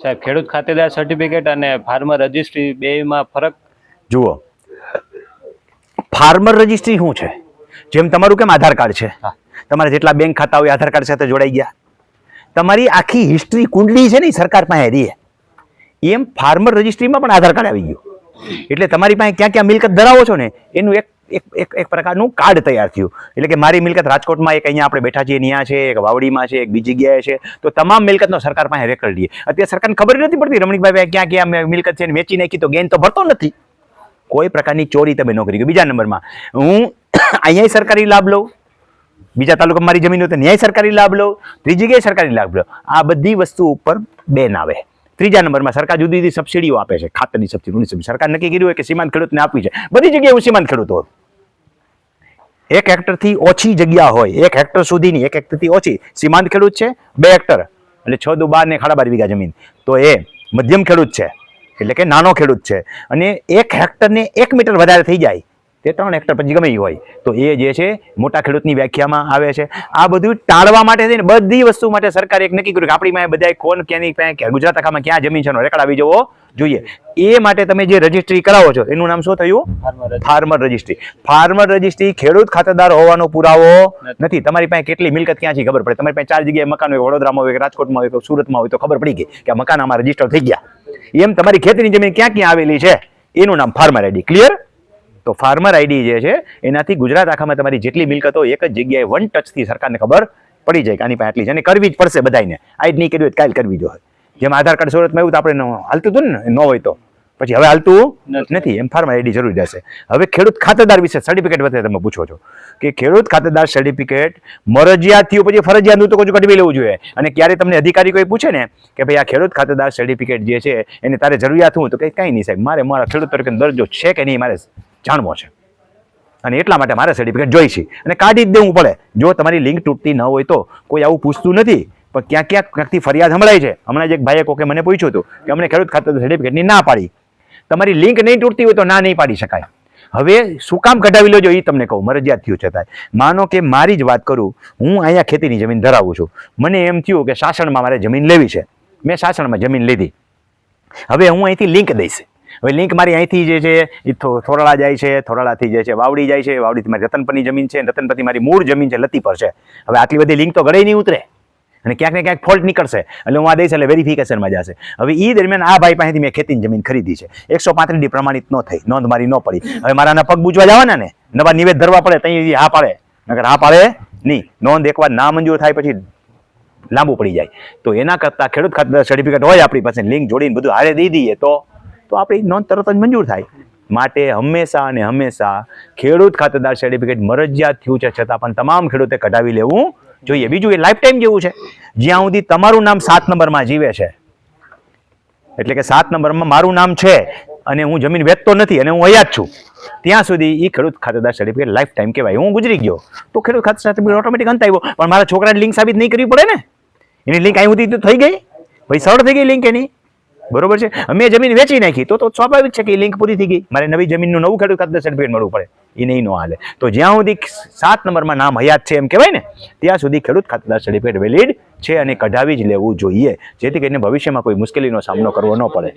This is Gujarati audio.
સાહેબ, ખેડૂત ખાતેદાર સર્ટિફિકેટ અને ફાર્મર રજિસ્ટ્રી બેમાં ફરક? જુઓ, ફાર્મર રજિસ્ટ્રી શું છે? જેમ તમારું કેમ આધાર કાર્ડ છે, તમારા જેટલા બેંક ખાતા હોય આધાર કાર્ડ સાથે જોડાઈ ગયા, તમારી આખી હિસ્ટ્રી કુંડલી છે ને સરકાર પાસે રહે, એમ ફાર્મર રજિસ્ટ્રીમાં પણ આધાર કાર્ડ આવી ગયું. એટલે તમારી પાસે ક્યાં ક્યાં મિલકત ધરાવો છો ને એનું એક પ્રકારનું કાર્ડ તૈયાર થયું. એટલે કે મારી મિલકત રાજકોટમાં, એક અહીંયા આપણે બેઠા છીએ ત્યાં છે, એક વાવડીમાં છે, એક બીજી જગ્યાએ છે, તો તમામ મિલકતનો સરકાર પાસે રેકર્ડ લઈએ. અત્યારે સરકારને ખબર નથી પડતી રમણીકભાઈ ક્યાં ક્યાં મિલકત છે, વેચી નાખી તો ગેન તો ભરતો નથી. કોઈ પ્રકારની ચોરી તમે ન કરી. બીજા નંબરમાં હું અહીંયા સરકારી લાભ લઉં, બીજા તાલુકામાં મારી જમીન હોય તો ન્યાય સરકારી લાભ લઉં, ત્રીજી જગ્યાએ સરકારી લાભ લઉં. આ બધી વસ્તુ ઉપર બેન આવે. ત્રીજા નંબરમાં સરકાર જુદી જુદી સબસિડીઓ આપે છે, ખાતરની સબસિડી. સરકાર નક્કી કર્યું હોય કે સીમાંત ખેડૂતને આપવી છે, બધી જગ્યાએ હું સીમાંત ખેડૂત હોય. 1 હેક્ટરથી ઓછી જગ્યા હોય, 1 હેક્ટર સુધીની, 1 હેક્ટરથી ઓછી સીમાંત ખેડૂત છે. 2 હેક્ટર એટલે 6 દુ 12 ને 12.5 વીઘા જમીન તો એ મધ્યમ ખેડૂત છે, એટલે કે નાનો ખેડૂત છે. અને 1 હેક્ટરને 1 મીટર વધારે થઈ જાય તે 3 હેક્ટર પછી ગમે એ હોય તો એ જે છે મોટા ખેડૂતની વ્યાખ્યામાં આવે છે. આ બધું ટાળવા માટે થઈને બધી વસ્તુ માટે સરકારે એક નક્કી કર્યું કે આપણી પાસે બધા કોણ ક્યાંની પાસે ગુજરાત આખામાં ક્યાં જમીન છે એનો રેકોર્ડ આવી જવો જોઈએ. એ માટે તમે જે રજિસ્ટ્રી કરાવો છો એનું નામ શું થયું? Farmer registry. ફાર્મર રજિસ્ટ્રી ખેડૂત ખાતેદાર હોવાનો પુરાવો નથી. તમારી પાસે કેટલી મિલકત ક્યાં છે ખબર પડે. તમારી પાસે 4 જગ્યાએ મકાન હોય, વડોદરામાં હોય, રાજકોટમાં હોય, સુરતમાં હોય તો ખબર પડી ગઈ કે આ મકાન આમાં રજીસ્ટર થઈ ગયા. એમ તમારી ખેતીની જમીન ક્યાં ક્યાં આવેલી છે એનું નામ ફાર્મર આઈડી. ક્લિયર? તો ફાર્મર આઈડી જે છે એનાથી ગુજરાત આખામાં તમારી જેટલી મિલકત હોય એક જ જગ્યાએ વન ટચથી સરકારને ખબર પડી જાય કે આની પાસે આટલી છે. અને કરવી જ પડશે બધાને. આ જ નહીં કરવી હોય કાલ કરવી જોઈએ. જેમ આધાર કાર્ડ સુરતમાં એવું તો આપણે હાલતું હતું ને, ન હોય તો પછી હવે હાલતું નથી, એમ ફાર્મર આઈડી જરૂરી રહેશે. હવે ખેડૂત ખાતેદાર વિશે સર્ટિફિકેટ વચ્ચે તમે પૂછો છો કે ખેડૂત ખાતેદાર સર્ટિફિકેટ મરજિયાત થયું પછી ફરજિયાત તો કોઈ કઢવી લેવું જોઈએ. અને ક્યારે તમને અધિકારી કોઈ પૂછે ને કે ભાઈ આ ખેડૂત ખાતેદાર સર્ટિફિકેટ જે છે એને તારે જરૂરિયાત હું, તો કંઈ નહીં સાહેબ, મારે મારા ખેડૂત તરીકે દરજ્જો છે કે નહીં મારે જાણવો છે અને એટલા માટે મારે સર્ટિફિકેટ જોઈ છે અને કાઢી જ દેવું પડે. જો તમારી લિંક તૂટતી ન હોય તો કોઈ આવું પૂછતું નથી. પણ ક્યાંકથી ફરિયાદ સંભળાય છે. હમણાં જ એક ભાઈએ કોકે મને પૂછ્યું હતું કે અમને ખેડૂત ખાતેદાર સર્ટિફિકેટની ના પાડી. તમારી લિંક નહીં તૂટતી હોય તો ના નહીં પાડી શકાય. હવે શું કામ કઢાવી લેજો એ તમને કહું, મરજિયાત થયું છે. માનો કે મારી જ વાત કરું, હું અહીંયા ખેતીની જમીન ધરાવું છું. મને એમ થયું કે સાસણમાં મારે જમીન લેવી છે, મેં સાસણમાં જમીન લીધી. હવે હું અહીંથી લિંક દઈશ. હવે લિંક મારી અહીંથી જે છે એ થોરાળા જાય છે, થોરાળાથી જે છે વાવડી જાય છે, વાવડીથી મારી રતનપરની જમીન છે, રતનપરથી મારી મૂળ જમીન છે લતી પર છે. હવે આટલી બધી લિંક તો ગળે નહીં ઉતરે અને ક્યાંક ને ક્યાંક ફોલ્ટ નીકળશે. એટલે હું આ દઈશ એટલે વેરિફિકેશનમાં જશે. હવે એ દરમિયાન આ ભાઈ પાસેથી મેં ખેતીની જમીન ખરીદી છે, 135D પ્રમાણિત ન થઈ, નોંધ મારી ન પડી. હવે મારાના પગ બૂજવા જવાના ને, નવા નિવેદ ધરવા પડે ત્યાં હા પાડે, નકર હા પાડે નહીં. નોંધ એકવાર ના મંજૂર થાય પછી લાંબુ પડી જાય. તો એના કરતાં ખેડૂત ખાતેદાર સર્ટિફિકેટ હોય આપણી પાસે, લિંક જોડીને બધું હારે દઈ દઈએ તો આપણી નોંધ તરત જ મંજૂર થાય. માટે હંમેશા અને હંમેશા ખેડૂત ખાતેદાર સર્ટિફિકેટ મરજિયાત થયું છે છતાં પણ તમામ ખેડૂતે કઢાવી લેવું જોઈએ. બીજું એ લાઈફ ટાઈમ જેવું છે. જ્યાં સુધી તમારું નામ 7 નંબરમાં જીવે છે, એટલે કે 7 નંબરમાં મારું નામ છે અને હું જમીન વેચતો નથી અને હું અહીંયા જ છું, ત્યાં સુધી એ ખેડૂત ખાતેદાર સર્ટિફિકેટ લાઈફ ટાઈમ કહેવાય. હું ગુજરી ગયો તો ખેડૂત ખાતેદાર સર્ટિફિકેટ ઓટોમેટિક અંત આવ્યો. પણ મારા છોકરાને લિંક સાબિત નહીં કરવી પડે ને. એની લિંક અહીં સુધી તો થઈ ગઈ, ભાઈ સરળ થઈ ગઈ લિંક એની. બરોબર છે. અમે જમીન વેચી નાખી તો સ્વાભાવિક છે કે લિંક પૂરી થઈ ગઈ. મારે નવી જમીનનું નવું ખેડૂત ખાતેદાર સર્ટિફિકેટ મળવું પડે. એ નહીં ન હાલે. તો જ્યાં સુધી 7 નંબરમાં નામ હયાત છે એમ કહેવાય ને, ત્યાં સુધી ખેડૂત ખાતેદાર સર્ટિફિકેટ વેલિડ છે અને કઢાવી જ લેવું જોઈએ, જેથી કરીને ભવિષ્યમાં કોઈ મુશ્કેલીનો સામનો કરવો ન પડે.